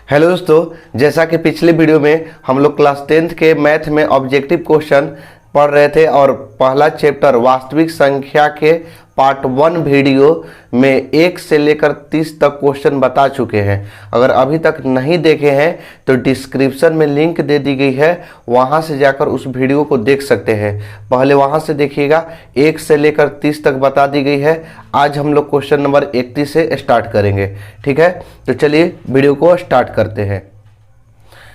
Hello दोस्तों, जैसा कि पिछले वीडियो में हम लोग क्लास 10th के मैथ में ऑब्जेक्टिव क्वेश्चन पढ़ रहे थे और पहला चैप्टर वास्तविक संख्या के पार्ट 1 वीडियो में 1 से लेकर 30 तक क्वेश्चन बता चुके हैं। अगर अभी तक नहीं देखे हैं तो डिस्क्रिप्शन में लिंक दे दी गई है, वहां से जाकर उस वीडियो को देख सकते हैं। पहले वहां से देखिएगा, 1 से लेकर 30 तक बता दी गई है। आज हम लोग क्वेश्चन नंबर 31 से स्टार्ट करेंगे, ठीक है। तो चलिए वीडियो को स्टार्ट करते हैं।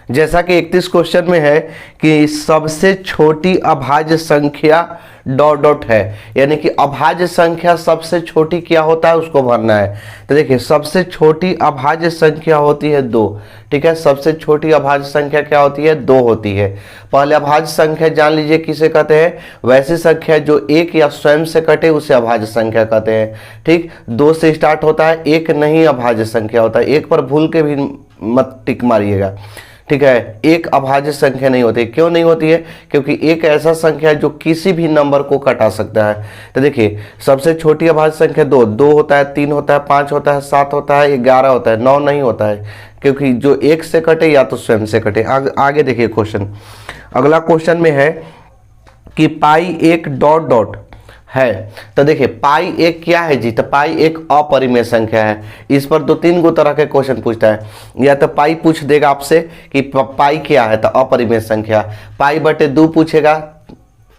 जैसा कि 31 क्वेश्चन में है कि सबसे छोटी अभाज्य संख्या डॉट डॉट है, यानी कि अभाज्य संख्या सबसे छोटी क्या होता है उसको भरना है। तो देखिए, सबसे छोटी अभाज्य संख्या होती है 2, ठीक है। सबसे छोटी अभाज्य संख्या क्या होती है? 2 होती है। पहले अभाज्य संख्या जान लीजिए किसे कहते हैं। वैसी संख्या जो 1 या स्वयं से कटे उसे अभाज्य संख्या कहते हैं, ठीक। 2 से स्टार्ट होता है, 1 नहीं अभाज्य संख्या होता है। 1 पर भूल के भी मत टिक मारिएगा, ठीक है। 1 अभाज्य संख्या नहीं होती। क्यों नहीं होती है? क्योंकि 1 ऐसा संख्या है जो किसी भी नंबर को कटा सकता है। तो देखिए, सबसे छोटी अभाज्य संख्या 2 होता है, 3 होता है, 5 होता है, 7 होता है, 11 होता है, 9 नहीं होता है, क्योंकि जो 1 से कटे या तो स्वयं से कटे। आगे देखिए क्वेश्चन। अगला क्वेश्चन में है कि पाई एक डॉट डॉट है। तो देखिए, पाई एक क्या है जी? तो पाई एक अपरिमेय संख्या है। इस पर 2-3 गो तरह के क्वेश्चन पूछता है। या तो पाई पूछ देगा आपसे कि पाई क्या है, तो अपरिमेय संख्या। पाई बटे 2 पूछेगा,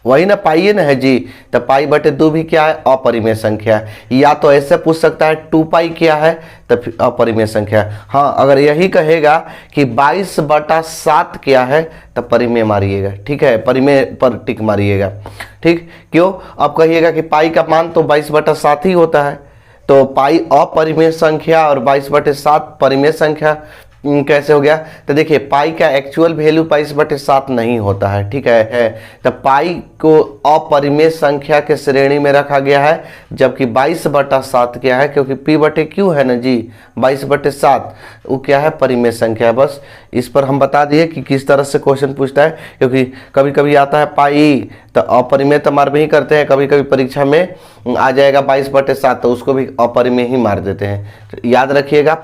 वही ना, पाई ना है जी। तो पाई बटे 2 भी क्या है? अपरिमेय संख्या। या तो ऐसे पूछ सकता है 2 पाई क्या है, तो फिर अपरिमेय संख्या। हाँ, अगर यही कहेगा कि 22/7 क्या है, तो परिमेय मारिएगा, ठीक है। परिमेय पर टिक मारिएगा, ठीक। क्यों? अब कहिएगा कि पाई का मान तो 22/7 ही होता है, तो पाई अपरिमेय संख्या और 22/7 परिमेय संख्या कैसे हो गया? तो देखिए, पाई का एक्चुअल वैल्यू 22/7 नहीं होता है, ठीक है। तो पाई को अपरिमेय संख्या के श्रेणी में रखा गया है, जबकि 22/7 क्या है? क्योंकि पी बटे क्यू है ना जी, 22/7 वो क्या है? परिमेय संख्या है। बस इस पर हम बता दिए कि किस तरह से क्वेश्चन पूछता है, क्योंकि कभी कभी आता है पाई तो अपरिमेय तो मार भी करते हैं, कभी कभी परीक्षा में आ जाएगा 22/7 तो उसको भी अपरिमेय ही मार देते हैं। तो याद रखिएगा,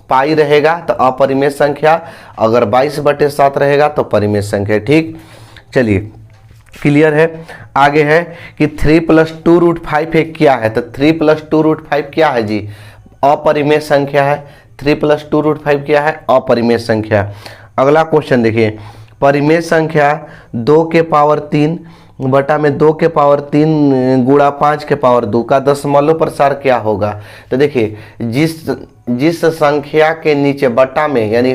पाई रहेगा तो अपरिमेय संख्या, अगर 22/7 रहेगा तो परिमेय संख्या, ठीक। चलिए, क्लियर है। आगे है कि 3 + 2√5 एक क्या है? तो 3 + 2√5 क्या है जी? अपरिमेय संख्या है। 3 + 2√5 क्या है? अपरिमेय संख्या। अगला क्वेश्चन देखिए, परिमेय संख्या 2 के पावर 3 बटा में 2 के पावर 3 गुणा 5 के पावर 2 का दशमलव प्रसार क्या होगा? तो देखिए, जिस संख्या के नीचे बटा में, यानी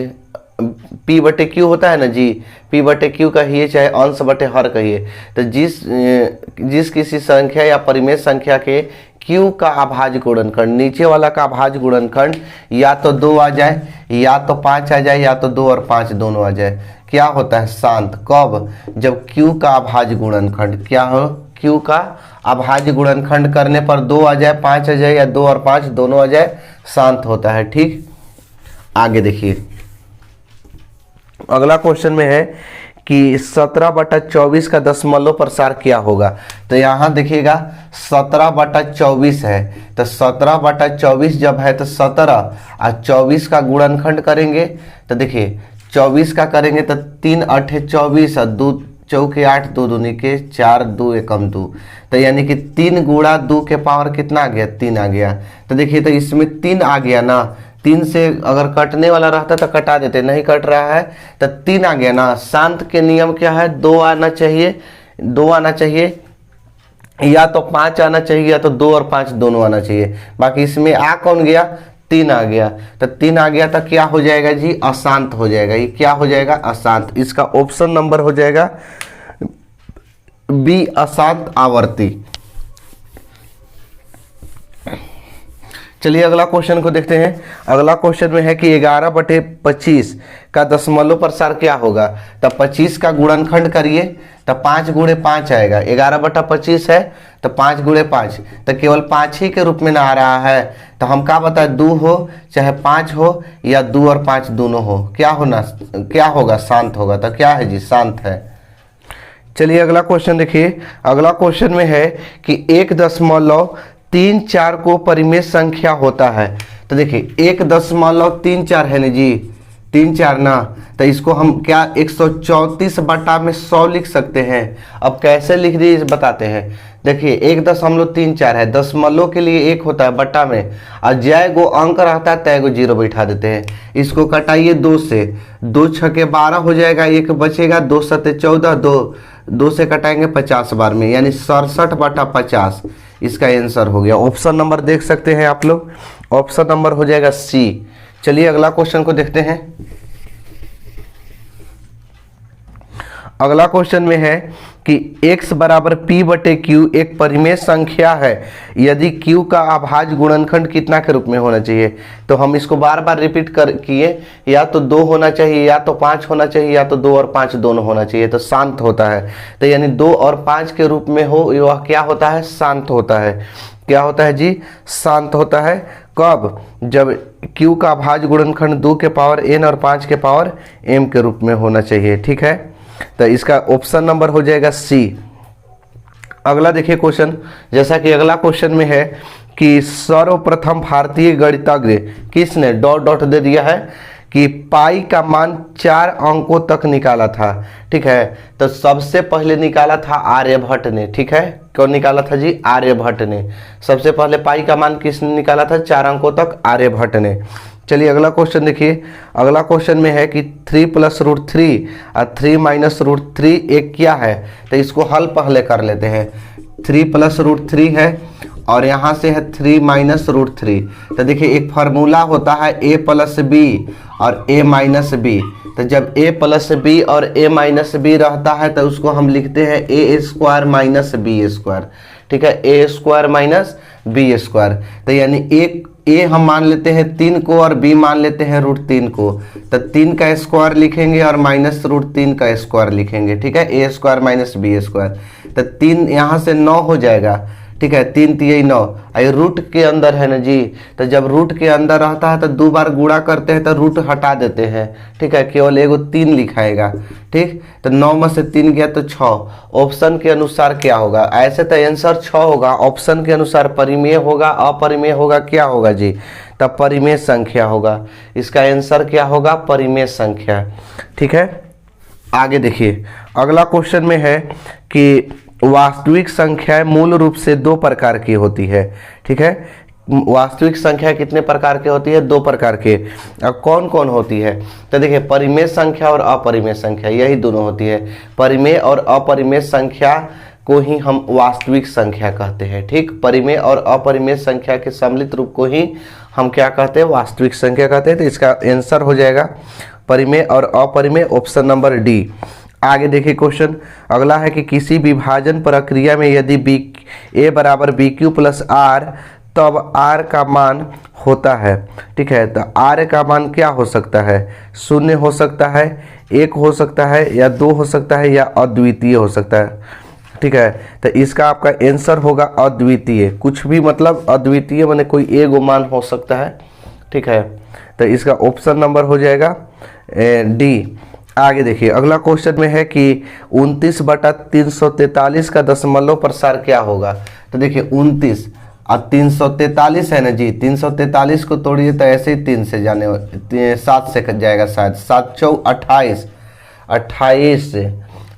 पी बटे क्यू होता है ना जी, पी बटे क्यू कहिए चाहे अंश बटे हर कहिए, तो जिस किसी संख्या या परिमेय संख्या के क्यू का अभाज्य गुणनखंड, नीचे वाला का अभाज्य गुणनखंड या तो 2 आ जाए, या तो 5 आ जाए, या तो 2 और 5 दोनों आ जाए, क्या होता है? शांत। कब? जब क्यू का अभाज्य गुणनखंड क्या हो? क्यू का अभाज्य गुणनखंड करने पर 2 आ जाए, 5 आ जाए, या 2 और 5 दोनों आ जाए, शांत होता है, ठीक। आगे देखिए, अगला क्वेश्चन में है कि 17/24 का दशमलव प्रसार क्या होगा? तो यहाँ देखिएगा 17/24 है, तो 17/24 जब है तो 17 और 24 का गुणनखंड करेंगे। तो देखिए, 24 का करेंगे तो 3 8 24 और 2 चौके 8, 2 दूनी के 4, 2 एकम 2, तो यानी कि 3 गुणा 2 के पावर कितना आ गया? 3 आ गया। तो देखिए, तो इसमें 3 आ गया ना। 3 से अगर कटने वाला रहता तो कटा देते, नहीं कट रहा है तो 3 आ गया ना। शांत के नियम क्या है? 2 आना चाहिए, 2 आना चाहिए, या तो 5 आना चाहिए, या तो 2 और 5 दोनों आना चाहिए। बाकी इसमें आ कौन गया? 3 आ गया। तो 3 आ गया तो क्या हो जाएगा जी? अशांत हो जाएगा। ये क्या हो जाएगा? अशांत। इसका ऑप्शन नंबर हो जाएगा बी, अशांत आवर्ती। चलिए अगला क्वेश्चन को देखते हैं। अगला क्वेश्चन में है कि 11/25 का दशमलव प्रसार क्या होगा? तो 25 का गुणनखंड करिए तो 5 × 5 आएगा। 11/25 है तो 5 × 5, तो केवल 5 ही के रूप में ना आ रहा है। तो हम क्या बताए? 2 हो चाहे 5 हो, या 2 और 5 दोनों हो, क्या होगा? शांत होगा। तो क्या है जी? शांत है। चलिए अगला क्वेश्चन देखिए। अगला क्वेश्चन में है कि 1.34 को परिमेय संख्या होता है। तो देखिए, 1.34 है ना जी, 3 4 ना, तो इसको हम क्या 134 बटा में 100 लिख सकते हैं। अब कैसे लिख दिए बताते हैं। देखिए 1.34 है, दशमलव के लिए 1 होता है बटा में, और जय गो अंक रहता है तय गो 0 बैठा देते हैं। इसको कटाइए 2 से, 2 छके 12 हो जाएगा, 1 बचेगा, 2 सते 14, 2 से कटाएंगे 50 बार में, यानी 67 बटा 50 इसका आंसर हो गया। ऑप्शन नंबर देख सकते हैं आप लोग, ऑप्शन नंबर हो जाएगा सी। चलिए अगला क्वेश्चन को देखते हैं। अगला क्वेश्चन में है कि x बराबर p बटे q एक परिमेय संख्या है, यदि q का अभाज्य गुणनखंड कितना के रूप में होना चाहिए। तो हम इसको बार बार रिपीट कर किए, या तो 2 होना चाहिए, या तो 5 होना चाहिए, या तो 2 और 5 दोनों होना चाहिए, तो शांत होता है। तो यानी 2 और 5 के रूप में हो, वह क्या होता है, शांत होता है। क्या होता है जी, शांत होता है। कब, जब q का अभाज्य गुणनखंड 2 के पावर n और 5 के पावर m के रूप में होना चाहिए। ठीक है, तो इसका ऑप्शन नंबर हो जाएगा सी। अगला देखिए क्वेश्चन, जैसा कि अगला क्वेश्चन में है कि सर्वप्रथम भारतीय गणितज्ञ किसने डॉट डॉट दे दिया है कि पाई का मान 4 अंकों तक निकाला था। ठीक है, तो सबसे पहले निकाला था आर्यभट्ट ने। ठीक है, कौन निकाला था जी, आर्यभट्ट ने। सबसे पहले पाई का मान किसने निकाला था, 4 अंकों तक आर्यभट्ट ने। चलिए अगला क्वेश्चन देखिए। अगला क्वेश्चन में है कि 3 + √3 और 3 - √3 एक क्या है। तो इसको हल पहले कर लेते हैं। 3 + √3 है और यहाँ से है 3 - √3। तो देखिए एक फार्मूला होता है a + b और a - b। तो जब a + b और a - b रहता है तो उसको हम लिखते हैं a² - b²। ठीक है, a² - b²। तो यानी एक a हम मान लेते हैं 3 को और b मान लेते हैं √3 को, तो 3 का स्क्वायर लिखेंगे और -√3 का स्क्वायर लिखेंगे। ठीक है, a² - b²। तो 3 यहाँ से 9 हो जाएगा। ठीक है, 3 × 3 = 9। ये रूट के अंदर है ना जी, तो जब रूट के अंदर रहता है तो 2 बार गुणा करते हैं तो रूट हटा देते हैं। ठीक है, केवल एगो 3 लिखाएगा। ठीक, तो 9 में से 3 गया तो 6। ऑप्शन के अनुसार क्या होगा, ऐसे तो आंसर 6 होगा, ऑप्शन के अनुसार परिमेय होगा, अपरिमेय होगा, क्या होगा जी, तब परिमेय संख्या होगा। इसका आंसर क्या होगा, परिमेय संख्या। ठीक है, आगे देखिए। अगला क्वेश्चन में है कि वास्तविक संख्याएं मूल रूप से 2 प्रकार की होती है। ठीक है, वास्तविक संख्या कितने प्रकार की होती है, 2 प्रकार के। अब कौन कौन होती है, तो देखिए परिमेय संख्या और अपरिमेय संख्या, यही दोनों होती है। परिमेय और अपरिमेय संख्या को ही हम वास्तविक संख्या कहते हैं। ठीक, परिमेय और अपरिमेय संख्या के सम्मिलित रूप को ही हम क्या कहते हैं, वास्तविक संख्या कहते हैं। तो इसका आंसर हो जाएगा परिमेय और अपरिमेय, ऑप्शन नंबर डी। आगे देखिए क्वेश्चन अगला है कि किसी विभाजन प्रक्रिया में यदि a बराबर BQ + R तब R का मान होता है। ठीक है, तो R का मान क्या हो सकता है, 0 हो सकता है, 1 हो सकता है, या 2 हो सकता है, या अद्वितीय हो सकता है। ठीक है, तो इसका आपका आंसर होगा अद्वितीय। कुछ भी मतलब अद्वितीय माने कोई एगो मान हो सकता है। ठीक है, तो इसका ऑप्शन नंबर हो जाएगा डी। आगे देखिए अगला क्वेश्चन में है कि 29/343 का दशमलव प्रसार क्या होगा। तो देखिए 29 और 343 है ना जी, 343 को तोड़िए तो ऐसे ही 3 से जाने 7 से कट जाएगा शायद, 7 × 4 = 28, 28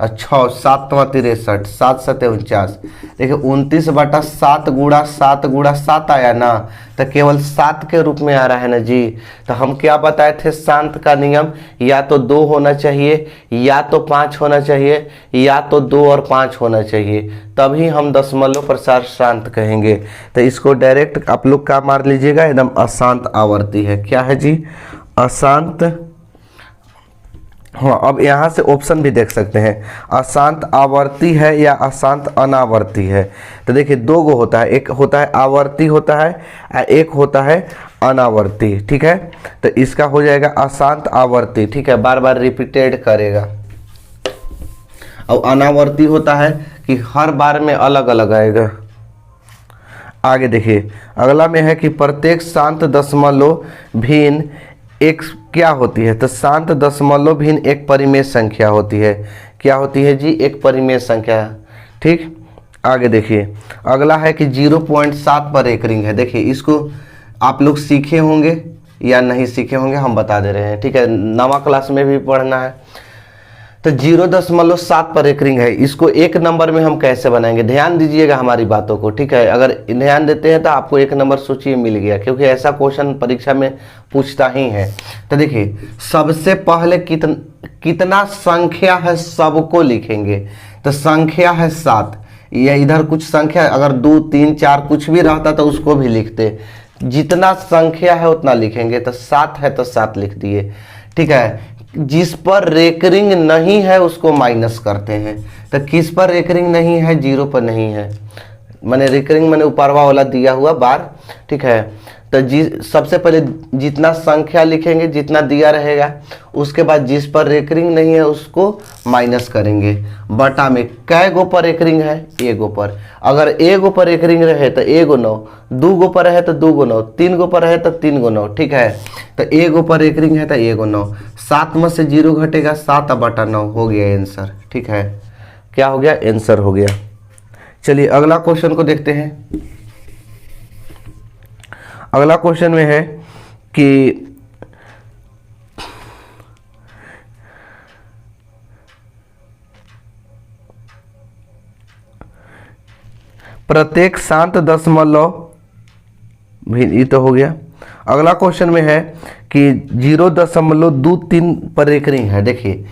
और 6 7 × 63, 7 × 7 = 49। देखिए 29/7 × 7 × 7 आया ना, तो केवल 7 के रूप में आ रहा है ना जी। तो हम क्या बताए थे, शांत का नियम, या तो 2 होना चाहिए, या तो 5 होना चाहिए, या तो 2 और 5 होना चाहिए, तभी हम दशमलव प्रसार शांत कहेंगे। तो इसको डायरेक्ट आप लोग क्या मार लीजिएगा, एकदम अशांत आवर्ती है। क्या है जी, अशांत। हाँ, अब यहाँ से ऑप्शन भी देख सकते हैं, अशांत आवर्ती है या अशांत अनावर्ती है। तो देखिए 2 गो होता है, एक होता है आवर्ती होता है और एक होता है अनावर्ती। ठीक है, तो इसका हो जाएगा अशांत आवर्ती। ठीक है, बार बार रिपीटेड करेगा। और अनावर्ती होता है कि हर बार में अलग अलग आएगा। आगे देखिए अगला में है कि प्रत्येक शांत दशमलव भिन्न एक क्या होती है। तो शांत दशमलव भिन्न एक परिमेय संख्या होती है। क्या होती है जी, एक परिमेय संख्या। ठीक, आगे देखिए अगला है कि 0.7 पर एक रिंग है। देखिए इसको आप लोग सीखे होंगे, या नहीं सीखे होंगे, हम बता दे रहे हैं, ठीक है। 9वां क्लास में भी पढ़ना है। तो 0.7 पर एक रिंग है, इसको एक नंबर में हम कैसे बनाएंगे, ध्यान दीजिएगा हमारी बातों को, ठीक है। अगर ध्यान देते हैं तो आपको एक नंबर सोचिए मिल गया, क्योंकि ऐसा क्वेश्चन परीक्षा में पूछता ही है। तो देखिए सबसे पहले कितना संख्या है सबको लिखेंगे। तो संख्या है 7, या इधर कुछ संख्या अगर 2 3 4 कुछ भी रहता तो उसको भी लिखते, जितना संख्या है उतना लिखेंगे। तो 7 है तो 7 लिख दिए, ठीक है। जिस पर रेकरिंग नहीं है उसको माइनस करते हैं। तो किस पर रेकरिंग नहीं है, 0 पर नहीं है, मैंने रेकरिंग मैंने ऊपरवा वाला दिया हुआ बार, ठीक है। तो सबसे पहले जितना संख्या लिखेंगे जितना दिया रहेगा, उसके बाद जिस पर रेकरिंग नहीं है उसको माइनस करेंगे, बटा में कै गो पर रेकरिंग है, एगो पर। अगर एगो पर रेकरिंग रहे तो एगो 9, 2 गो पर रहे तो 2 गो 9, 3 गो पर रहे तो 3 गो 9, ठीक है। तो एगो पर रेकरिंग है तो एगो 9, 7 में से 0 घटेगा 7 बटा 9, हो गया आंसर, ठीक है। क्या हो गया, आंसर हो गया। चलिए अगला क्वेश्चन को देखते हैं। अगला क्वेश्चन में है कि प्रत्येक शांत दशमलव भी, ये तो हो गया। अगला क्वेश्चन में है कि 0.23 पर रेकरिंग है। देखिए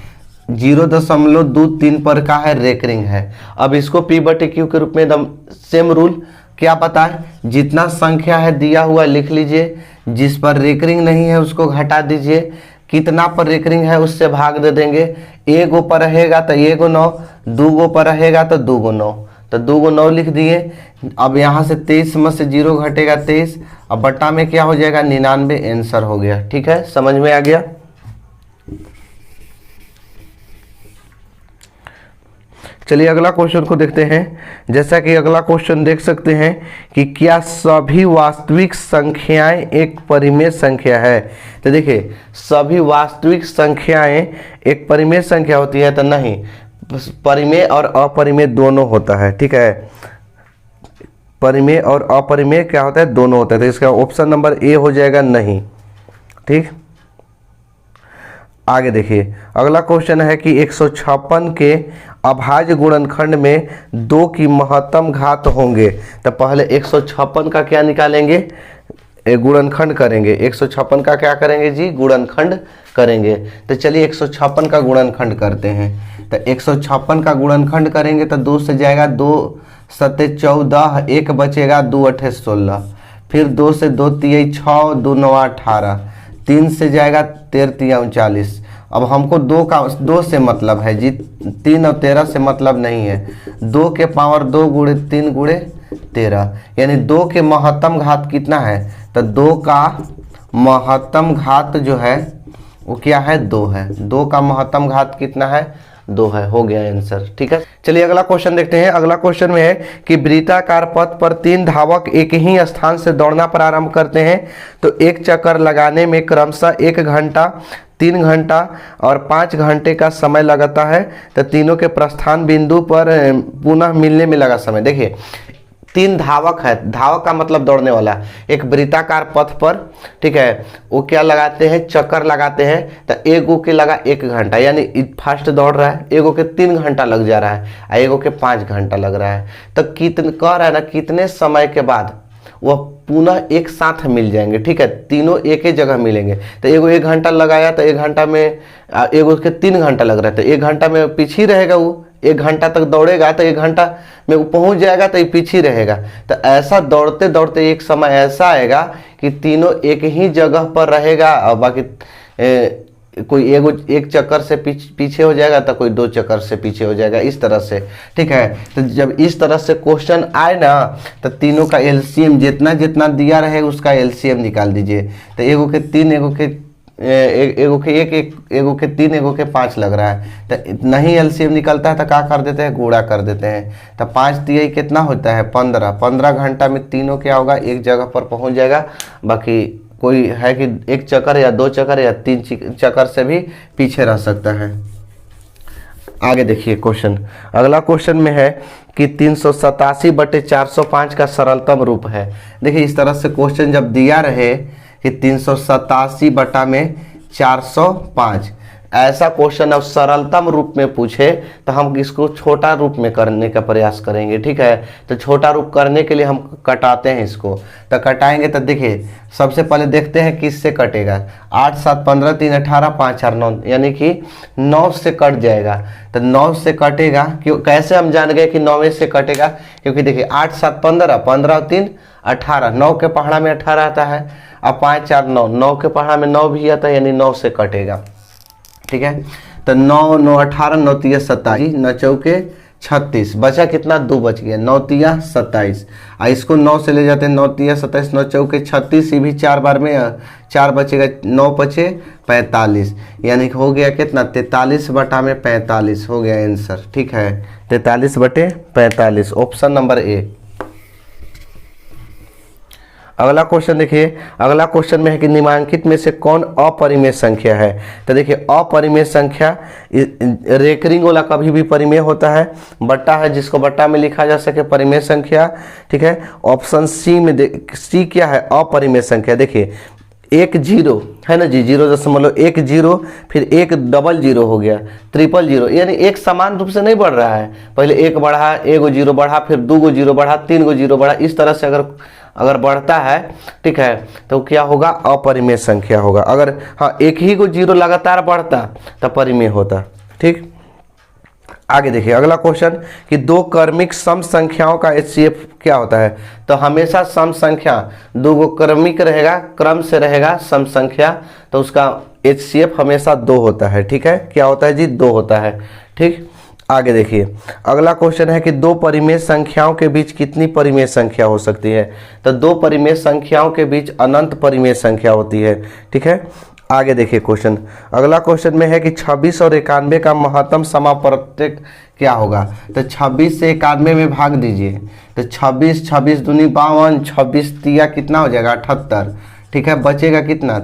0.23 पर का है, रेकरिंग है। अब इसको P/Q के रूप में एकदम सेम रूल, क्या पता है, जितना संख्या है दिया हुआ लिख लीजिए, जिस पर रेकरिंग नहीं है उसको घटा दीजिए, कितना पर रेकरिंग है उससे भाग दे देंगे। एगो पर रहेगा तो एगो 9, 2 गो पर रहेगा तो 2 गो 9, तो 2 गो 9 लिख दिए। अब यहाँ से 23 में से 0 घटेगा 23, अब बट्टा में क्या हो जाएगा, 99, आंसर हो गया, ठीक है। समझ में आ गया। चलिए अगला क्वेश्चन को देखते हैं। जैसा कि अगला क्वेश्चन देख सकते हैं कि क्या सभी वास्तविक संख्याएं एक परिमेय संख्या है। तो देखिए सभी वास्तविक संख्याएं एक परिमेय संख्या होती है तो नहीं, परिमेय और अपरिमेय दोनों होता है, ठीक है। परिमेय और अपरिमेय क्या होता है, दोनों होता है। तो इसका ऑप्शन नंबर ए हो जाएगा नहीं, ठीक। आगे देखिए अगला क्वेश्चन है कि 156 के अभाज्य गुणनखंड में 2 की महत्तम घात होंगे। तो पहले 156 का क्या निकालेंगे, गुणनखंड करेंगे। 156 का क्या करेंगे जी, गुणनखंड करेंगे। तो चलिए 156 का गुणनखंड करते हैं। तो 156 का गुणनखंड करेंगे तो 2 से जाएगा 2 7 14, 1 बचेगा 2 8 16, फिर 2 से 2 3 6, 2 9 18, 3 से जाएगा 13 3 39। अब हमको 2 से मतलब है जी, 3 और 13 से मतलब नहीं है। 2 के पावर 2 गुणे 3 गुणे 13, यानी 2 के महत्तम घात कितना है, तो 2 का महत्तम घात जो है वो क्या है, 2 है। 2 का महत्तम घात कितना है, 2 है, हो गया आंसर, ठीक है। चलिए अगला क्वेश्चन देखते हैं। अगला क्वेश्चन में है कि वृत्ताकार पथ पर 3 धावक एक ही स्थान से दौड़ना प्रारंभ करते हैं तो एक चक्कर लगाने में क्रमशः 1 घंटा, 3 घंटा और 5 घंटे का समय लगता है। तो तीनों के प्रस्थान बिंदु पर पुनः मिलने में लगा समय। देखिए 3 धावक है, धावक का मतलब दौड़ने वाला, एक वृत्ताकार पथ पर, ठीक है, वो क्या लगाते हैं, चक्कर लगाते हैं। तो एगो के लगा 1 घंटा, यानी फास्ट दौड़ रहा है, एगो के 3 घंटा लग जा रहा है, एगो के 5 घंटा लग रहा है। तो कितने कह रहा है ना, कितने समय के बाद वह पुनः एक साथ मिल जाएंगे, ठीक है, तीनों एक ही जगह मिलेंगे। तो एगो 1 घंटा लगाया तो 1 घंटा में, एगो के 3 घंटा लग रहा है तो 1 घंटा में पीछे रहेगा, वो 1 घंटा तक दौड़ेगा तो 1 घंटा में वो पहुंच जाएगा तो ये पीछे रहेगा। तो ऐसा दौड़ते दौड़ते एक समय ऐसा आएगा कि तीनों एक ही जगह पर रहेगा और बाकी कोई एगो 1 चक्कर से पीछे हो जाएगा तो कोई 2 चक्कर से पीछे हो जाएगा, इस तरह से, ठीक है। तो जब इस तरह से क्वेश्चन आए ना तो तीनों का एलसीएम जितना जितना दिया रहे उसका एलसीएम निकाल दीजिए। तो एगो के 3, एगो के 1, एगो के 3, एगो के 5 लग रहा है। तो नहीं एलसीएम निकलता है तो क्या कर देते हैं, गुणा कर देते हैं। तो 5 तिहाई कितना होता है, 15 घंटा में तीनों क्या होगा, एक जगह पर पहुंच जाएगा। बाकी कोई है कि 1 चक्कर या 2 चक्कर या 3 चक्कर से भी पीछे रह सकता है। आगे देखिए क्वेश्चन, अगला क्वेश्चन में है कि 387/405 का सरलतम रूप है। देखिए इस तरह से क्वेश्चन जब दिया रहे कि 387/405। ऐसा क्वेश्चन अब सरलतम रूप में पूछे तो हम इसको छोटा रूप में करने का प्रयास करेंगे, ठीक है। तो छोटा रूप करने के लिए हम कटाते हैं इसको, तो कटाएंगे तो देखिए सबसे पहले देखते हैं किससे कटेगा। 8 7 15 3 18 5 4 9, यानी कि 9 से कट जाएगा। तो 9 से कटेगा, क्यों कैसे हम जान गए कि 9 से कटेगा, क्योंकि देखिए 8 7 15 15 और 3 18, 9 के पहाड़ा में 18 आता है। अब 5 4 9, 9 के पहाड़ा में 9 भी आता है, यानी 9 से कटेगा, ठीक है। तो 9 9 18 9 3 27, 9 चौके 36, बचा कितना, 2 बच गया, 9 3 27। इसको 9 से ले जाते हैं, 9 3 27 9 चौके 36, ये भी 4 बार में 4 बचेगा, 9 बचे 45, यानी कि हो गया कितना, 43/45 हो गया आंसर, ठीक है। 43/45 ऑप्शन नंबर ए। अगला क्वेश्चन देखिए, अगला क्वेश्चन में है कि निम्नलिखित में से कौन अपरिमेय संख्या है। तो देखिए अपरिमेय संख्या रेकरिंग वाला कभी भी परिमेय होता है, बट्टा है जिसको बट्टा में लिखा जा सके परिमेय संख्या, ठीक है। ऑप्शन सी में सी क्या है, अपरिमेय संख्या। देखिए 1 0 है ना जी, 0.10, फिर 1 00 हो गया, 000, यानी एक समान रूप से नहीं बढ़ रहा है। पहले 1 बढ़ा, 1 0 बढ़ा, फिर 2 0 बढ़ा, 3 0 बढ़ा, इस तरह से अगर बढ़ता है, ठीक है, तो क्या होगा, अपरिमेय संख्या होगा। अगर हाँ एक ही को 0 लगातार बढ़ता तो परिमेय होता, ठीक। आगे देखिए अगला क्वेश्चन कि दो क्रमिक सम संख्याओं का HCF क्या होता है। तो हमेशा सम संख्या दो क्रमिक रहेगा, क्रम से रहेगा सम संख्या, तो उसका HCF हमेशा 2 होता है, ठीक है। क्या होता है जी, 2 होता है, ठीक। आगे देखिए अगला क्वेश्चन है कि दो परिमेय संख्याओं के बीच कितनी परिमेय संख्या हो सकती है। तो दो परिमेय संख्याओं के बीच अनंत परिमेय संख्या होती है, ठीक है। आगे देखिए क्वेश्चन, अगला क्वेश्चन में है कि 26 और 91 का महत्तम समापवर्तक क्या होगा। तो 26 से 91 में भाग दीजिए, तो 26 26 दूनी 52, 26 तिया कितना हो जाएगा, 78, ठीक है। बचेगा कितना,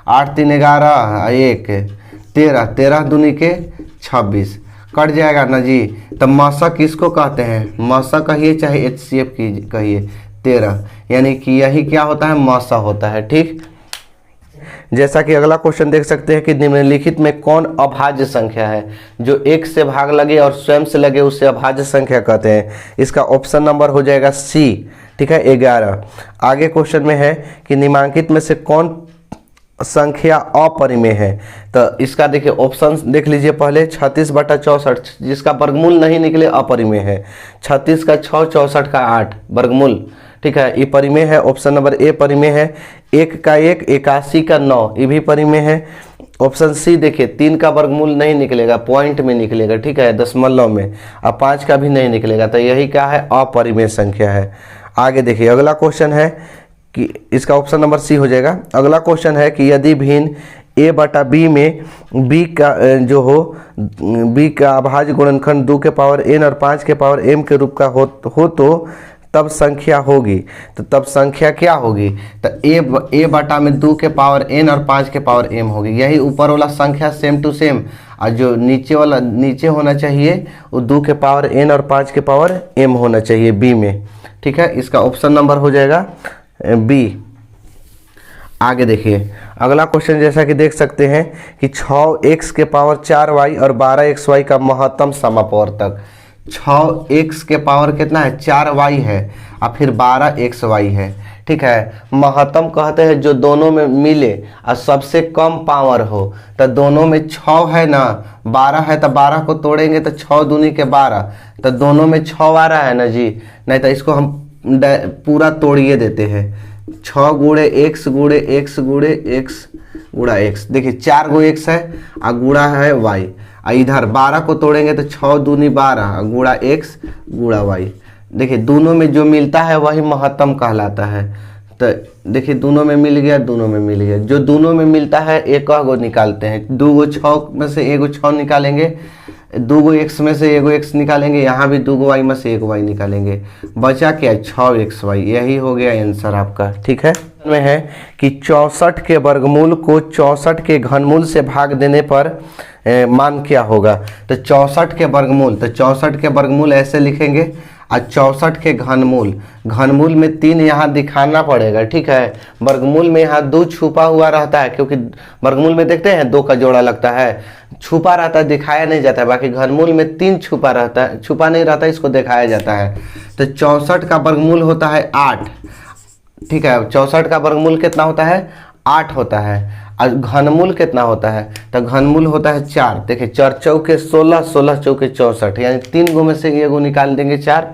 8 3 11 1 13, 13 दूनी के 26, कट जाएगा ना जी। तो मसा किसको कहते हैं, मसा कहिए चाहे HCF की कहिए, 13, यानी कि यही क्या होता है, मसा होता है, ठीक। जैसा कि अगला क्वेश्चन देख सकते हैं कि निम्नलिखित में कौन अभाज्य संख्या है। जो 1 से भाग लगे और स्वयं से लगे उसे अभाज्य संख्या कहते हैं। इसका ऑप्शन नंबर हो जाएगा सी, ठीक है, 11। आगे क्वेश्चन में है कि निम्नलिखित में से कौन संख्या अपरिमेय है। तो इसका देखिए ऑप्शन देख लीजिए पहले, 36/64 जिसका वर्गमूल नहीं निकले अपरिमेय है। 36 का 6, 64 का 8 वर्गमूल, ठीक है, ये परिमेय है। ऑप्शन नंबर ए परिमेय है। 1 का 1, 81 का 9, ये भी परिमेय है। ऑप्शन सी देखिए 3 का वर्गमूल नहीं निकलेगा, पॉइंट में निकलेगा, ठीक है, दशमलव में। अब 5 का भी नहीं निकलेगा, तो यही क्या है, अपरिमेय संख्या है। आगे देखिए अगला क्वेश्चन है कि इसका ऑप्शन नंबर सी हो जाएगा। अगला क्वेश्चन है कि यदि भिन्न a/b में b का जो हो b का अभाज्य गुणनखंड 2 के पावर n और 5 के पावर m के रूप का हो तो तब संख्या होगी। तो तब संख्या क्या होगी, तो a में 2 के पावर n और 5 के पावर m होगी। यही ऊपर वाला संख्या सेम टू सेम, और जो नीचे वाला नीचे होना चाहिए वो 2 के पावर n और 5 के पावर m होना चाहिए b में, ठीक है। इसका ऑप्शन नंबर हो जाएगा बी। आगे देखिए अगला क्वेश्चन, जैसा कि देख सकते हैं कि 6x के पावर 4y और 12xy का महत्तम समापवर्तक। 6x के पावर कितना है, 4y है, और फिर 12xy है, ठीक है। महत्तम कहते हैं जो दोनों में मिले और सबसे कम पावर हो। तो दोनों में 6 है ना, 12 है, तो 12 को तोड़ेंगे तो 6 दूनी के 12, तो दोनों में 6 आ रहा है ना जी। नहीं तो इसको हम पूरा तोड़िए देते हैं, 6 गुणे x गुणे x गुणे x गुणा x। देखिए 4 गो x है और गुणा है y, और इधर 12 को तोड़ेंगे तो 6 दूनी 12 गुणा x गुणा y। देखिए दोनों में जो मिलता है वही महत्तम कहलाता है। तो देखिए दोनों में मिल गया, दोनों में मिल गया। जो दोनों में मिलता है एक गो निकालते हैं, 2 गो 6 में से 1 गो 6 निकालेंगे, 2 गो x में से 1 गो x निकालेंगे, यहाँ भी 2 गो y में से 1 y निकालेंगे, बचा क्या, 6xy। यही हो गया आंसर आपका, ठीक है। में है कि 64 के वर्गमूल को 64 के घनमूल से भाग देने पर मान क्या होगा। तो 64 के वर्गमूल, तो 64 के वर्गमूल ऐसे लिखेंगे, और 64 के घनमूल, घनमूल में 3 यहाँ दिखाना पड़ेगा, ठीक है। वर्गमूल में यहाँ 2 छुपा हुआ रहता है, क्योंकि वर्गमूल में देखते हैं 2 का जोड़ा लगता है, छुपा रहता है, दिखाया नहीं जाता है। बाकी घनमूल में 3 छुपा रहता है, छुपा नहीं रहता है, इसको दिखाया जाता है। तो 64 का वर्गमूल होता है 8, ठीक है। 64 का वर्गमूल कितना होता है? 8 होता है। और घनमूल कितना होता है? तो घनमूल होता है 4। देखिए 4 चौके 16, 16 चौके 64, यानी 3 गो में से एगो निकाल देंगे 4,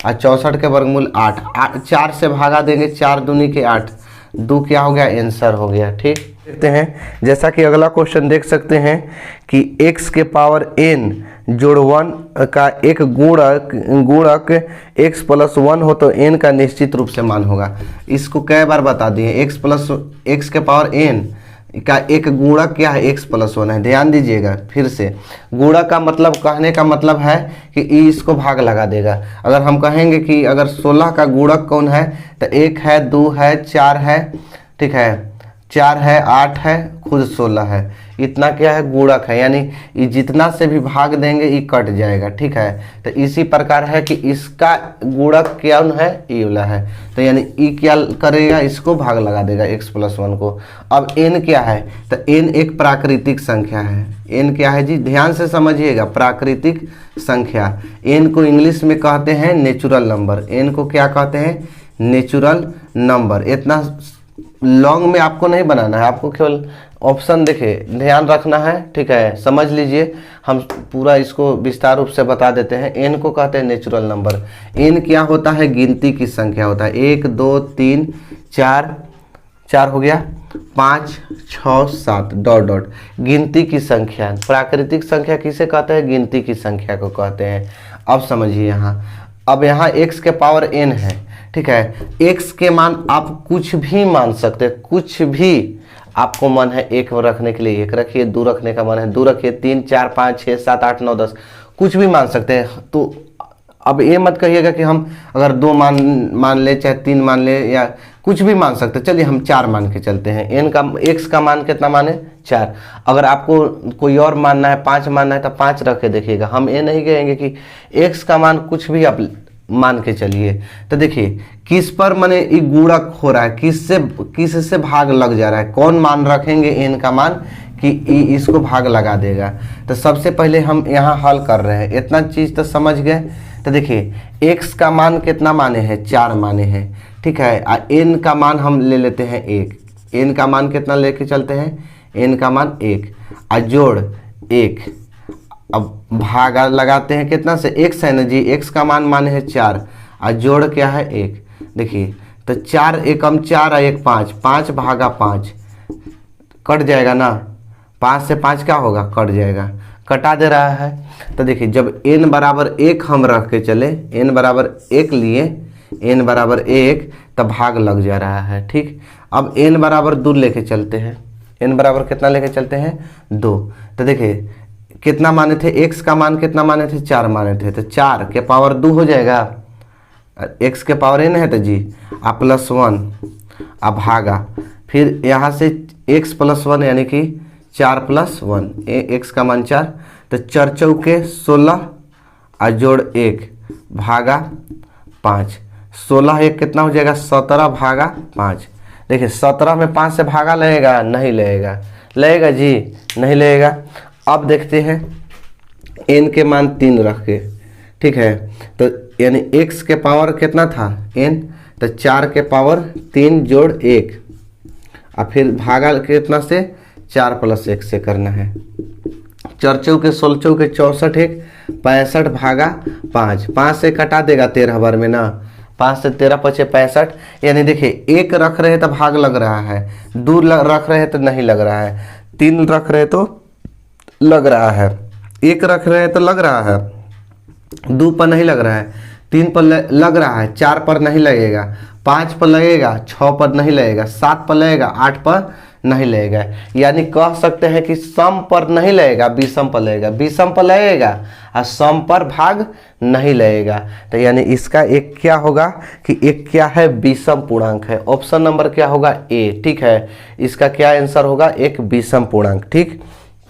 और 64 के वर्गमूल 8, 4 से भागा देंगे, 4 दूनी के 8, 2 क्या हो गया? आंसर हो गया, ठीक। देखते हैं जैसा कि अगला क्वेश्चन देख सकते हैं कि x के पावर n जोड़ 1 का एक गुणक x प्लस 1 हो तो n का निश्चित रूप से मान होगा। इसको कई बार बता दिए, x के पावर n का एक गुणक क्या है? x प्लस 1 है। ध्यान दीजिएगा, फिर से गुणक का मतलब, कहने का मतलब है कि इसको भाग लगा देगा। अगर हम कहेंगे कि अगर 16 का गुणक कौन है, तो 1 है, 2 है, 4 है, ठीक है, 4 है, 8 है, खुद 16 है। इतना क्या है? गुणक है, यानी ये जितना से भी भाग देंगे ये कट जाएगा, ठीक है। तो इसी प्रकार है कि इसका गुणक क्या है? ये वाला है। तो यानी ई क्या करेगा? इसको भाग लगा देगा x प्लस 1 को। अब n क्या है? तो n एक प्राकृतिक संख्या है। n क्या है जी? ध्यान से समझिएगा, प्राकृतिक संख्या। n को इंग्लिश में कहते हैं नेचुरल नंबर। n को क्या कहते हैं? Natural number. इतना लॉन्ग में आपको नहीं बनाना है, आपको केवल ऑप्शन देखे ध्यान रखना है, ठीक है। समझ लीजिए, हम पूरा इसको विस्तार रूप से बता देते हैं। n को कहते हैं नेचुरल नंबर। n क्या होता है? गिनती की संख्या होता है। 1 2 3 4, 4 हो गया, 5 6 7 डॉट डॉट, गिनती की संख्या। प्राकृतिक संख्या किसे कहते हैं? गिनती की संख्या को कहते हैं। अब समझिए यहाँ, अब यहाँ x के पावर n है, ठीक है। x के मान आप कुछ भी मान सकते हैं, कुछ भी आपको मन है। 1 रखने के लिए 1 रखिए, 2 रखने का मन है 2 रखिए, 3 4 5 6 7 8 9 10, कुछ भी मान सकते हैं। तो अब ये मत कहिएगा कि हम अगर 2 मान ले, चाहे 3 मान ले, या कुछ भी मान सकते हैं। चलिए हम 4 मान के चलते हैं। x का मान कितना माने? 4। अगर आपको कोई और मानना है, 5 मानना है, तो 5 रख के देखिएगा। हम ये नहीं कहेंगे कि x का मान कुछ भी आप मान के चलिए। तो देखिए किस पर माने ये गुणक हो रहा है, किससे भाग लग जा रहा है, कौन मान रखेंगे n का मान कि इसको भाग लगा देगा। तो सबसे पहले हम यहाँ हल कर रहे हैं, इतना चीज तो समझ गए। तो देखिए x का मान कितना माने हैं? 4 माने हैं, ठीक है। और n का मान हम ले लेते हैं 1। n का मान कितना लेके चलते हैं? n का मान 1 और जोड़ 1। अब भागा लगाते हैं कितना से? x है ना जी, x का मान माने है 4 और जोड़ क्या है? 1। देखिए तो 4 एकम 4 और 1 5, 5 भागा 5 कट जाएगा ना, 5 से 5 क्या होगा? कट जाएगा, कटा दे रहा है। तो देखिए जब n बराबर 1 हम रख के चले, n बराबर 1 लिए, n बराबर 1, तब भाग लग जा रहा है, ठीक। अब n बराबर 2 लेके चलते हैं, n बराबर कितना लेके चलते हैं? 2। तो देखिए कितना माने थे? x का मान कितना माने थे? 4 माने थे। तो 4 के पावर 2 हो जाएगा, x के पावर n है तो जी, आ प्लस 1 आ भागा, फिर यहाँ से x प्लस 1 यानी कि 4 प्लस 1, x का मान 4। तो 4 चौके 16 और जोड़ 1 भागा 5, 16 1 कितना हो जाएगा? 17 भागा 5। देखिए 17 में 5 से भागा लगेगा? नहीं लगेगा। लगेगा जी? नहीं लगेगा। अब देखते हैं n के मान 3 रख के, ठीक है। तो यानी x के पावर कितना था? n। तो 4 के पावर 3 जोड़ 1 और फिर भागा कितना से? 4 प्लस 1 से करना है। 4 चौके 16 चौके 64 1, 65 भागा 5, 5 से कटा देगा 13 बार में ना, 5 से 13 पचे 65। यानी देखिए 1 रख रहे तो भाग लग रहा है, 2 रख रहे तो नहीं लग रहा है, 3 रख रहे तो लग रहा है, 1 रख रहे हैं तो लग रहा है, 2 पर नहीं लग रहा है, 3 पर लग रहा है, 4 पर नहीं लगेगा, 5 पर लगेगा, 6 पर नहीं लगेगा, 7 पर लगेगा, 8 पर नहीं लगेगा। यानी कह सकते हैं कि सम पर नहीं लगेगा, विषम पर लगेगा, विषम पर लगेगा और सम पर भाग नहीं लगेगा। तो यानी इसका एक क्या होगा कि एक क्या है? विषम पूर्णांक है। ऑप्शन नंबर क्या होगा? ए, ठीक है। इसका क्या आंसर होगा? एक विषम पूर्णांक, ठीक।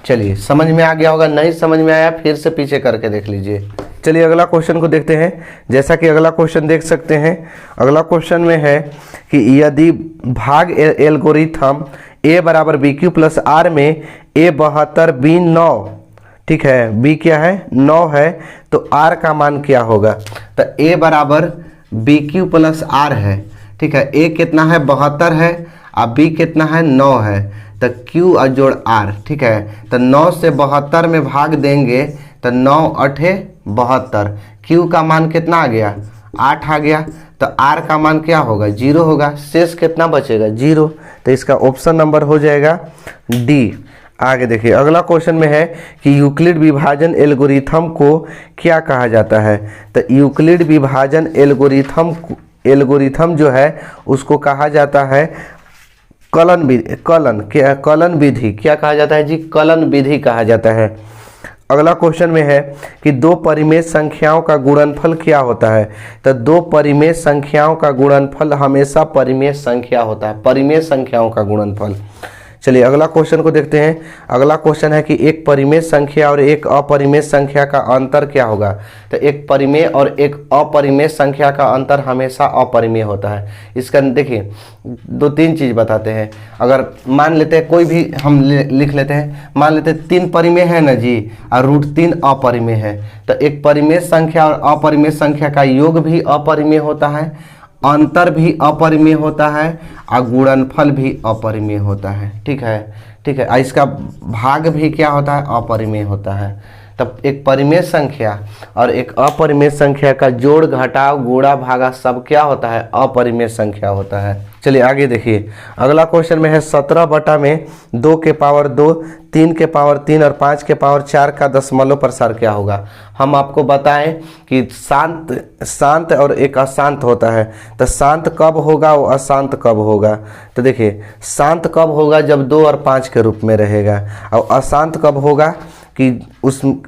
चलिए समझ में आ गया होगा, नहीं समझ में आया फिर से पीछे करके देख लीजिए। चलिए अगला क्वेश्चन को देखते हैं। जैसा कि अगला क्वेश्चन देख सकते हैं, अगला क्वेश्चन में है कि यदि भाग एल्गोरिथम a बराबर बी क्यू प्लस आर में a 72 b 9, ठीक है, b क्या है 9 है, तो r का मान क्या होगा। तो a बराबर बी क्यू प्लस आर है, ठीक है, a कितना है 72 है और b कितना है 9 है, तो q और जोड़ r, ठीक है। तो 9 से 72 में भाग देंगे तो 9 8 72, q का मान कितना आ गया 8 आ गया, तो r का मान क्या होगा 0 होगा, शेष कितना बचेगा 0, तो इसका ऑप्शन नंबर हो जाएगा डी। आगे देखिए अगला क्वेश्चन में है कि यूक्लिड विभाजन एल्गोरिथम को क्या कहा जाता है। तो यूक्लिड विभाजन एल्गोरिथम जो है उसको कहा जाता है कलन विधि। क्या कहा जाता है जी, कलन विधि कहा जाता है। अगला क्वेश्चन में है कि दो परिमेय संख्याओं का गुणनफल क्या होता है। तो दो परिमेय संख्याओं का गुणनफल हमेशा परिमेय संख्या होता है, परिमेय संख्याओं का गुणनफल। चलिए अगला क्वेश्चन को देखते हैं। अगला क्वेश्चन है कि एक परिमेय संख्या और एक अपरिमेय संख्या का अंतर क्या होगा। तो एक परिमेय और एक अपरिमेय संख्या का अंतर हमेशा अपरिमेय होता है। इसका देखिए 2-3 चीज़ बताते हैं। अगर मान लेते हैं कोई भी हम लिख लेते हैं, मान लेते हैं 3 परिमेय है ना जी और √3 अपरिमेय है, तो एक परिमेय संख्या और अपरिमेय संख्या का योग भी अपरिमेय होता है, अंतर भी अपरिमेय होता है और गुणनफल भी अपरिमेय होता है, ठीक है, ठीक है। इसका भाग भी क्या होता है अपरिमेय होता है। तब एक परिमेय संख्या और एक अपरिमेय संख्या का जोड़ घटाव गुणा भागा सब क्या होता है अपरिमेय संख्या होता है। चलिए आगे देखिए अगला क्वेश्चन में है 17 बटा में 2 के पावर 2, 3 के पावर 3 और 5 के पावर 4 का दशमलव प्रसार क्या होगा। हम आपको बताएं कि शांत और एक अशांत होता है, तो शांत कब होगा और अशांत कब होगा। तो देखिए शांत कब होगा जब 2 और 5 के रूप में रहेगा, और अशांत कब होगा कि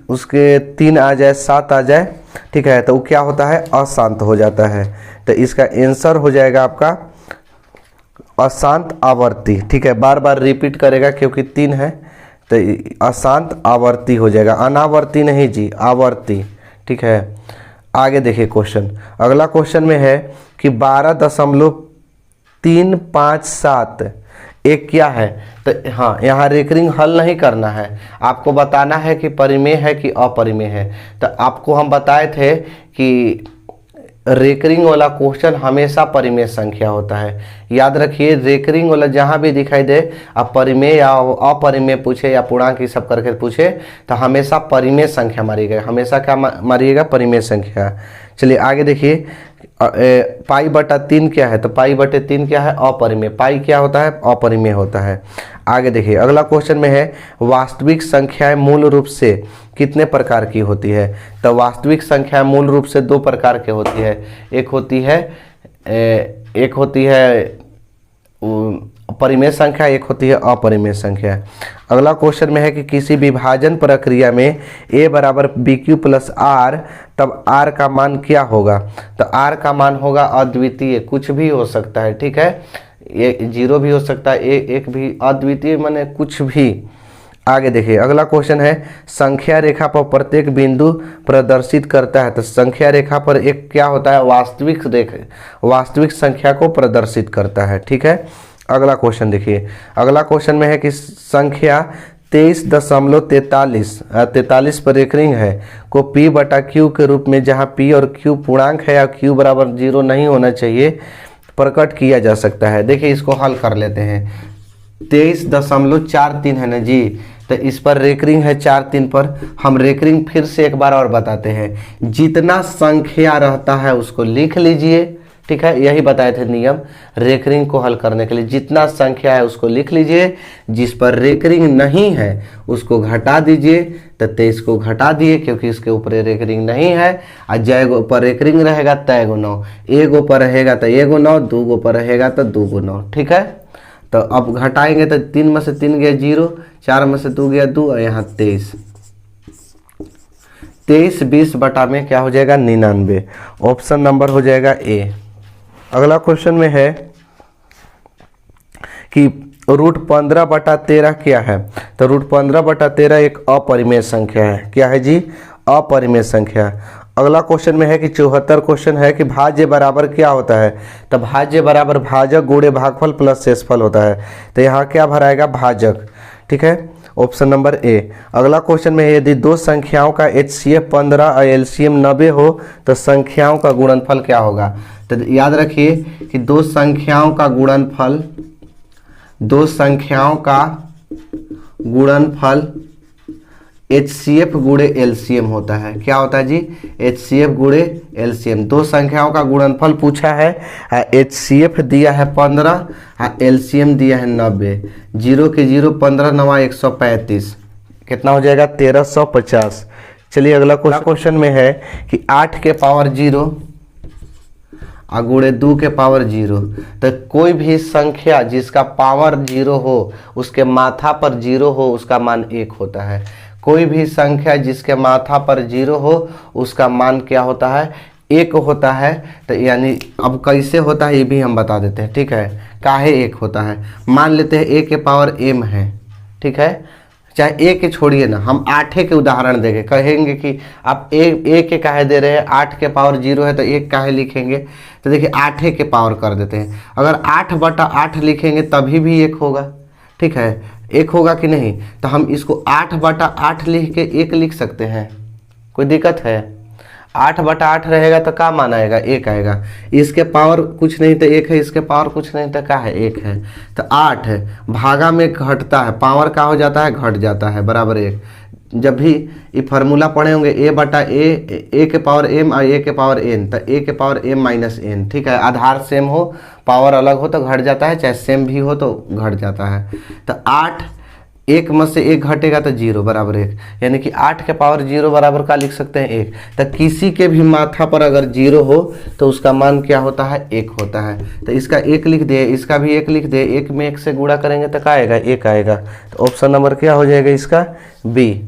उसके 3 आ जाए 7 आ जाए, ठीक है, तो वो क्या होता है अशांत हो जाता है। तो इसका आंसर हो जाएगा आपका अशांत आवर्ती, ठीक है, बार बार रिपीट करेगा क्योंकि 3 है, तो अशांत आवर्ती हो जाएगा, अनावर्ती नहीं जी, आवर्ती, ठीक है। आगे देखिए क्वेश्चन, अगला क्वेश्चन में है कि 12.357 एक क्या है। तो हाँ यहाँ रेकरिंग हल नहीं करना है, आपको बताना है कि परिमेय है कि अपरिमेय है। तो आपको हम बताए थे कि रेकरिंग वाला क्वेश्चन हमेशा परिमेय संख्या होता है। याद रखिए रेकरिंग वाला जहाँ भी दिखाई दे, अब परिमेय या अपरिमेय पूछे या पूर्णांक ये सब करके पूछे, तो हमेशा परिमेय संख्या मारिएगा, हमेशा क्या मारिएगा परिमेय संख्या। चलिए आगे देखिए π/3 क्या है। तो π/3 क्या है अपरिमेय, पाई क्या होता है अपरिमेय होता है। आगे देखिए अगला क्वेश्चन में है वास्तविक संख्याएं मूल रूप से कितने प्रकार की होती है। तो वास्तविक संख्या मूल रूप से 2 प्रकार की होती है, एक होती है परिमेय संख्या, एक होती है अपरिमेय संख्या। अगला क्वेश्चन में है कि किसी विभाजन प्रक्रिया में a बराबर BQ प्लस R, तब R का मान क्या होगा। तो R का मान होगा अद्वितीय, कुछ भी हो सकता है, ठीक है, ये 0 भी हो सकता है, एक भी अद्वितीय माने कुछ भी। आगे देखिए अगला क्वेश्चन है संख्या रेखा पर प्रत्येक बिंदु प्रदर्शित करता है। तो संख्या रेखा पर एक क्या होता है वास्तविक संख्या को प्रदर्शित करता है, ठीक है। अगला क्वेश्चन देखिए, अगला क्वेश्चन में है कि संख्या 23.43 पर रेकरिंग है को P/Q के रूप में, जहाँ P और Q पूर्णांक है या Q बराबर 0 नहीं होना चाहिए, प्रकट किया जा सकता है। देखिए इसको हल कर लेते हैं। 23.43 है ना जी, तो इस पर रेकरिंग है 4-3 पर। हम रेकरिंग फिर से एक बार और बताते हैं, जितना संख्या रहता है उसको लिख लीजिए, ठीक है, यही बताए थे नियम रेकरिंग को हल करने के लिए। जितना संख्या है उसको लिख लीजिए, जिस पर रेकरिंग नहीं है उसको घटा दीजिए। तो 23 को घटा दिए क्योंकि इसके ऊपर रेकरिंग नहीं है, और जय गो पर रेकरिंग रहेगा तय गो 9, एगो पर रहेगा तो एगो 9, 2 गो पर रहेगा तो 2 गो 9, ठीक है। तो अब घटाएंगे तो 3 में से 3 गया 0, 4 में से 2 गया 2 और यहाँ 23 20 बटा में क्या हो जाएगा 99, ऑप्शन नंबर हो जाएगा ए। अगला क्वेश्चन में है कि √15/13 क्या है। तो √15/13 एक अपरिमेय संख्या है। क्या है जी अपरिमेय संख्या। अगला क्वेश्चन में है कि 74 क्वेश्चन है कि भाज्य बराबर क्या होता है। तो भाज्य बराबर भाजक गुणे भागफल प्लस शेषफल होता है। तो यहाँ क्या भराएगा, भाजक। ठीक है, ऑप्शन नंबर ए। अगला क्वेश्चन में यदि दो संख्याओं का HCF 15 और LCM 90 हो तो संख्याओं का गुणनफल क्या होगा। तो याद रखिए कि दो संख्याओं का गुणनफल HCF गुणे LCM होता है। क्या होता है जी, HCF गुणे LCM। दो संख्याओं का गुणनफल पूछा है, HCF दिया है 15, LCM दिया है 90। 0 के 0 15 9 135, कितना हो जाएगा 1350। चलिए अगला क्वेश्चन में है कि 8 के पावर 0 और गुणे 2 के पावर 0। तो कोई भी संख्या जिसका पावर 0 हो उसके माथा पर 0 हो उसका मान 1 होता है। कोई भी संख्या जिसके माथा पर 0 हो उसका मान क्या होता है, 1 होता है। तो यानी अब कैसे होता है ये भी हम बता देते हैं। ठीक है, काहे 1 होता है, मान लेते हैं a के पावर m है। ठीक है, चाहे a के छोड़िए ना, हम 8 के उदाहरण देंगे। कहेंगे कि आप a के काहे दे रहे हैं, 8 के पावर 0 है तो 1 काहे लिखेंगे। तो देखिए 8 के पावर कर देते हैं। अगर 8/8 लिखेंगे तभी भी 1 होगा। ठीक है, 1 होगा कि नहीं। तो हम इसको 8/8 लिख के 1 लिख सकते हैं, कोई दिक्कत है। 8/8 रहेगा तो क्या मान आएगा, 1 आएगा। इसके पावर कुछ नहीं तो 1 है, इसके पावर कुछ नहीं तो क्या है, 1 है। तो 8 है भागा में घटता है, पावर क्या हो जाता है, घट जाता है, बराबर 1। जब भी ये फार्मूला पढ़े होंगे a के पावर m और a के पावर n, तो a के पावर m माइनस n। ठीक है, आधार सेम हो पावर अलग हो तो घट जाता है, चाहे सेम भी हो तो घट जाता है। तो 8 1 में से 1 घटेगा तो 0 बराबर 1, यानी कि 8 के पावर 0 बराबर का लिख सकते हैं 1। तो किसी के भी माथा पर अगर 0 हो तो उसका मान क्या होता है, 1 होता है। तो इसका 1 लिख दे, इसका भी 1 लिख दे, 1 में 1 से गुणा करेंगे तो क्या आएगा, 1 आएगा। तो ऑप्शन नंबर क्या हो जाएगा इसका, बी।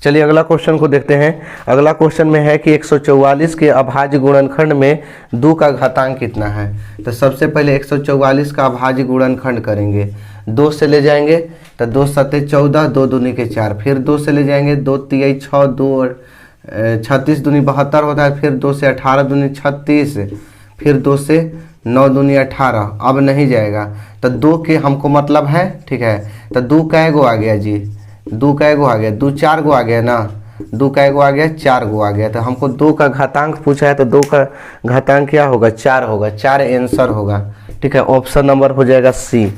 चलिए अगला क्वेश्चन को देखते हैं। अगला क्वेश्चन में है कि 144 के अभाज्य गुणनखंड में 2 का घातांक कितना है। तो सबसे पहले 144 का अभाज्य गुणनखंड करेंगे। 2 से ले जाएंगे तो 2 7 14, 2 दूनी के 4, फिर 2 से ले जाएंगे 2 3 6, 2 36 दूनी 72 होता है, फिर 2 से 18 दूनी 36, फिर 2 से 9 दूनी 18। अब नहीं जाएगा तो 2 के हमको मतलब है। ठीक है, तो 2 कै गो आ गया जी, 2 कै गो आ गया, 2 4 गो आ गया ना, 2 कै गो आ गया, 4 गो आ गया। तो हमको 2 का घातांक पूछा है तो 2 का घातांक क्या होगा, 4 होगा, 4 आंसर होगा। ठीक है, ऑप्शन नंबर हो जाएगा सी।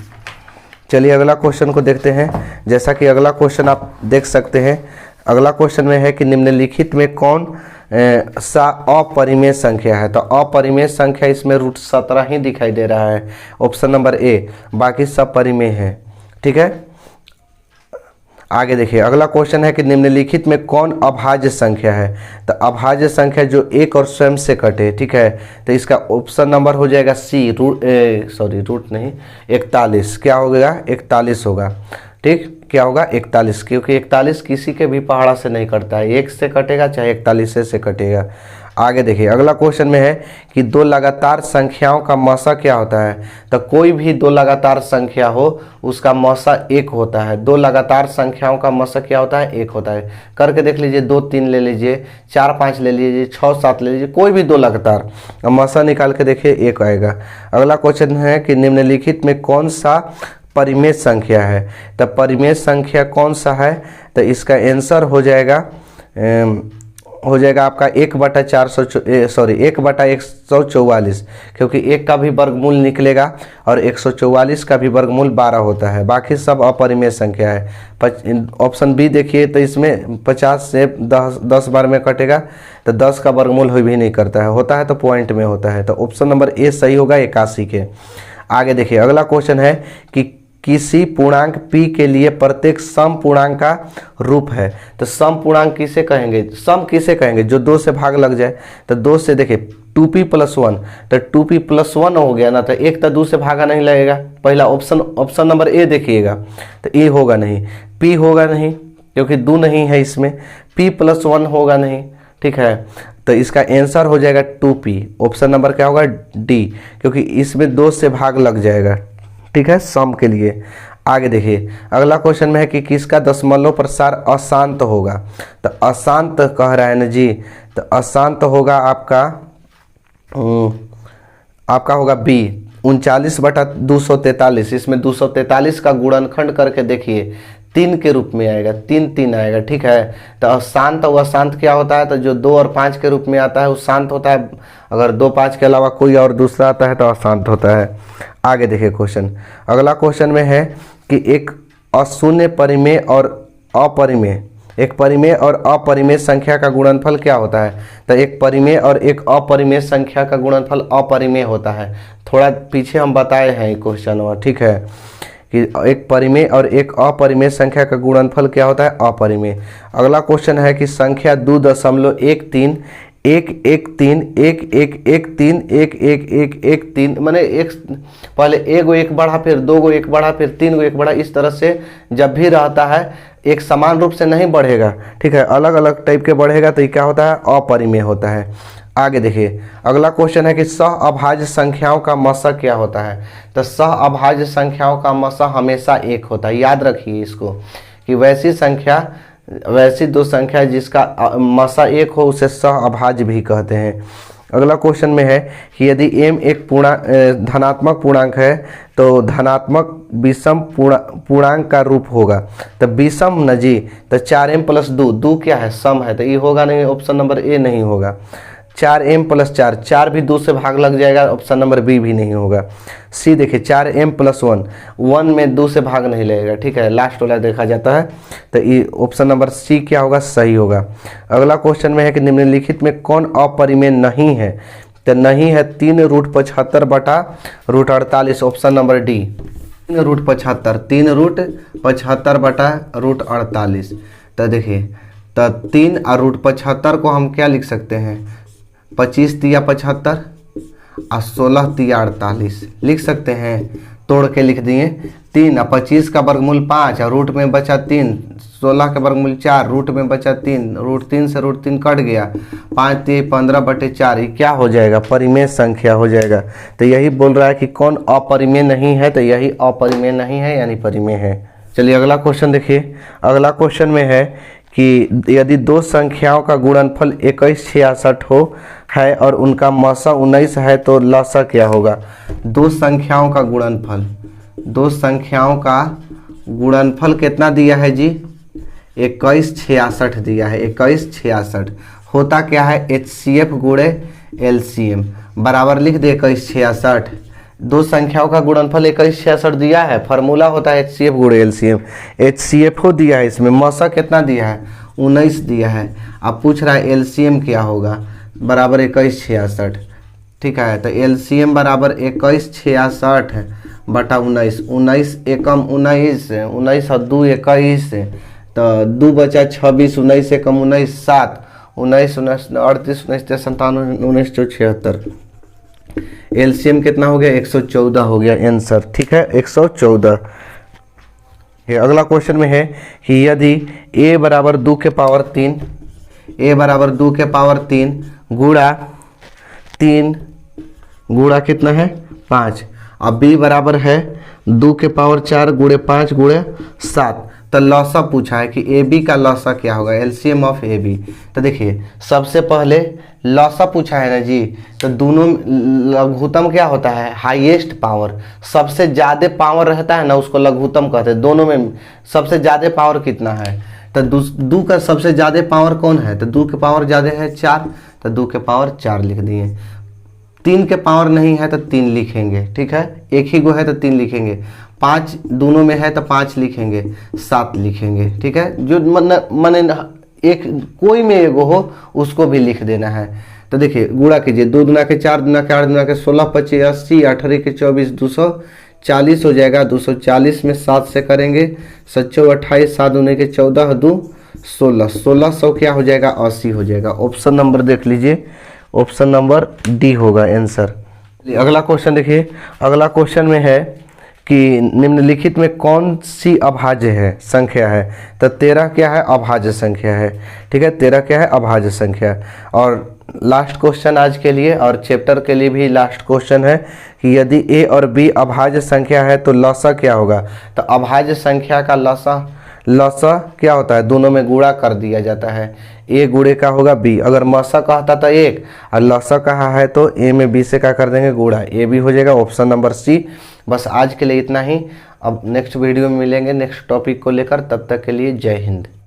चलिए अगला क्वेश्चन को देखते हैं। जैसा कि अगला क्वेश्चन आप देख सकते हैं, अगला क्वेश्चन में है कि निम्नलिखित में कौन सा अपरिमेय संख्या है। तो अपरिमेय संख्या इसमें √17 ही दिखाई दे रहा है, ऑप्शन नंबर ए। बाकी सब परिमेय है। ठीक है, आगे देखिए अगला क्वेश्चन है कि निम्नलिखित में कौन अभाज्य संख्या है। तो अभाज्य संख्या जो एक और स्वयं से कटे। ठीक है, तो इसका ऑप्शन नंबर हो जाएगा सी, रूट नहीं 41। क्या हो गया, 41 होगा। ठीक, क्या होगा 41, क्योंकि 41 किसी के भी पहाड़ा से नहीं कटता है, 1 से कटेगा चाहे 41 से कटेगा। आगे देखिए अगला क्वेश्चन में है कि 2 लगातार संख्याओं का मौसा क्या होता है। तो कोई भी 2 लगातार संख्या हो उसका मौसा 1 होता है। 2 लगातार संख्याओं का मौसा क्या होता है, 1 होता है। करके देख लीजिए, 2 3 ले लीजिए, 4 5 ले लीजिए, 6 7 ले लीजिए, कोई भी 2 लगातार मौसा निकाल के देखिए 1 आएगा। अगला क्वेश्चन है कि निम्नलिखित में कौन सा परिमेय संख्या है। तो परिमेय संख्या कौन सा है, तो इसका आंसर हो जाएगा आपका 1/144, क्योंकि 1 का भी वर्गमूल निकलेगा और 144 का भी वर्गमूल 12 होता है। बाकी सब अपरिमेय संख्या है। ऑप्शन बी देखिए, तो इसमें 50 से 10 बार में कटेगा तो 10 का वर्गमूल भी नहीं करता है, होता है तो पॉइंट में होता है। तो ऑप्शन नंबर ए सही होगा 81 के। आगे देखिए अगला क्वेश्चन है कि किसी पूर्णांक p के लिए प्रत्येक सम पूर्णांक का रूप है। तो सम पूर्णांक किसे कहेंगे, सम किसे कहेंगे, जो 2 से भाग लग जाए। तो 2 से देखिए 2p + 1, तो 2p + 1 हो गया ना, तो 1 तो 2 से भागा नहीं लगेगा। पहला ऑप्शन नंबर ए देखिएगा, तो ए होगा नहीं, p होगा नहीं क्योंकि 2 नहीं है इसमें, p + 1 होगा नहीं। ठीक है, तो इसका आंसर हो जाएगा 2p। ऑप्शन नंबर क्या होगा, डी, क्योंकि इसमें 2 से भाग लग जाएगा। ठीक है, सम के लिए। आगे देखिए, अगला क्वेश्चन में है कि किसका दशमलव प्रसार अशांत होगा। तो अशांत कह रहा है ना जी, तो अशांत होगा आपका होगा बी 39/243। इसमें 243 का गुणनखंड करके देखिए 3 के रूप में आएगा, 3 आएगा, ठीक है। तो अशांत और अशांत क्या होता है, तो जो 2 और 5 के रूप में आता है वो शांत होता है, अगर 2 5 के अलावा कोई और दूसरा आता है तो अशांत होता है। आगे देखिए क्वेश्चन, अगला क्वेश्चन में है कि एक अशून्य परिमेय और अपरिमेय, एक परिमेय और अपरिमेय संख्या का गुणनफल क्या होता है। तो एक परिमेय और एक अपरिमेय संख्या का गुणनफल अपरिमेय होता है। थोड़ा पीछे हम बताए हैं क्वेश्चन, ठीक है, कि एक परिमेय और एक अपरिमेय संख्या का गुणनफल क्या होता है, अपरिमेय। अगला क्वेश्चन है कि संख्या 2.13 1 माने एक पहले एगो एक बढ़ा, फिर 2 गो एक बढ़ा, फिर 3 गो एक बढ़ा, इस तरह से जब भी रहता है एक समान रूप से नहीं बढ़ेगा, ठीक है, अलग अलग टाइप के बढ़ेगा तो ये क्या होता है, अपरिमेय होता है। आगे देखिए, अगला क्वेश्चन है कि सहअभाज्य संख्याओं का मसा क्या होता है। तो सहअभाज्य संख्याओं का मसा हमेशा 1 होता है, याद रखिए इसको, कि वैसी दो संख्या जिसका मसा 1 हो उसे सहअभाज्य भी कहते हैं। अगला क्वेश्चन में है कि यदि m एक धनात्मक पूर्णांक है तो धनात्मक विषम पूर्णांक का रूप होगा। तो विषम न जी, तो 4m + 2 क्या है, सम है, तो ये होगा नहीं, ऑप्शन नंबर ए नहीं होगा। 4m + 4 भी 2 से भाग लग जाएगा, ऑप्शन नंबर बी भी नहीं होगा। सी देखिए 4m + 1 में 2 से भाग नहीं लगेगा, ठीक है, लास्ट वाला देखा जाता है, तो ये ऑप्शन नंबर सी क्या होगा, सही होगा। अगला क्वेश्चन में है कि निम्नलिखित में कौन अपरिमेय नहीं है। तो नहीं है 3√75/√48, ऑप्शन नंबर डी 3√75/√48। तो देखिए, तो 3 और √75 को हम क्या लिख सकते हैं, 25 तिया 75 और 16 तिया 48 लिख सकते हैं, तोड़ के लिख दिए। 3 और 25 का वर्गमूल 5 और रूट में बचा 3, 16 का वर्गमूल 4, रूट में बचा 3, √3 से √3 कट गया, 5 3 15/4, ये क्या हो जाएगा, परिमेय संख्या हो जाएगा। तो यही बोल रहा है कि कौन अपरिमेय नहीं है, तो यही अपरिमेय नहीं है यानी परिमेय है। चलिए अगला क्वेश्चन देखिए, अगला क्वेश्चन में है कि यदि दो संख्याओं का गुणनफल 2166 हो है और उनका मसा 19 है तो लसा क्या होगा। दो संख्याओं का गुणनफल कितना दिया है जी, 2166 दिया है। 2166 होता क्या है, HCF गुणे LCM बराबर लिख दे 2166। दो संख्याओं का गुणनफल 2166 दिया है, फार्मूला होता है HCF गुणे LCM। HCF दिया है, इसमें मसा कितना दिया है, 19 दिया है। अब पूछ रहा है LCM क्या होगा, बराबर 2166, ठीक है। तो LCM बराबर 2166/19, 19 एकम 19, 19 और 2 21, तो 2 बचा 26, 19 एकम 19 7, 19 19 38 19 57 19 76। LCM कितना हो गया, 114 हो गया आंसर, ठीक है, 114। ये अगला क्वेश्चन में है कि यदि a बराबर 2 के पावर 3, a बराबर 2 के पावर 3 गुणा 3 गुणा कितना है 5, अब b बराबर है 2 के पावर 4 गुणे 5 गुणे 7, तो लौसा पूछा है कि AB का लौसा क्या होगा, LCM ऑफ AB। तो देखिए सबसे पहले लौसा पूछा है ना जी, तो दोनों लघुत्तम क्या होता है, हाईएस्ट पावर, सबसे ज़्यादा पावर रहता है ना उसको लघुत्तम कहते हैं। दोनों में सबसे ज़्यादा पावर कितना है, तो 2 का सबसे ज़्यादा पावर कौन है, तो 2 के पावर ज़्यादा है 4, तो 2 के पावर 4 लिख दिए। 3 के पावर नहीं है तो 3 लिखेंगे, ठीक है, एक ही गो है तो 3 लिखेंगे। 5 दोनों में है तो 5 लिखेंगे, 7 लिखेंगे, ठीक है। जो माने एक कोई में एगो हो उसको भी लिख देना है। तो देखिए गुणा कीजिए, 2 दूना के 4 दूना के 8 दूना के 16 25 80 18 के 24 240 हो जाएगा। 240 में 7 से करेंगे, 7 28 7 दूने के 14 2 16, 1600 क्या हो जाएगा, 80 हो जाएगा। ऑप्शन नंबर देख लीजिए, ऑप्शन नंबर डी होगा आंसर। अगला क्वेश्चन देखिए, अगला क्वेश्चन में है कि निम्नलिखित में कौन सी अभाज्य है संख्या है। तो 13 क्या है, अभाज्य संख्या है। ठीक है, 13 क्या है, अभाज्य संख्या। और लास्ट क्वेश्चन आज के लिए और चैप्टर के लिए भी लास्ट क्वेश्चन है कि यदि a और b अभाज्य संख्या है तो लसा क्या होगा। तो अभाज्य संख्या का लसा क्या होता है, दोनों में गुणा कर दिया जाता है। a गुणे का होगा b, अगर मसा कहता तो 1 और लसा कहा है तो a में b से क्या कर देंगे, गुणा, a भी हो जाएगा, ऑप्शन नंबर सी। बस आज के लिए इतना ही। अब नेक्स्ट वीडियो में मिलेंगे नेक्स्ट टॉपिक को लेकर, तब तक के लिए जय हिंद।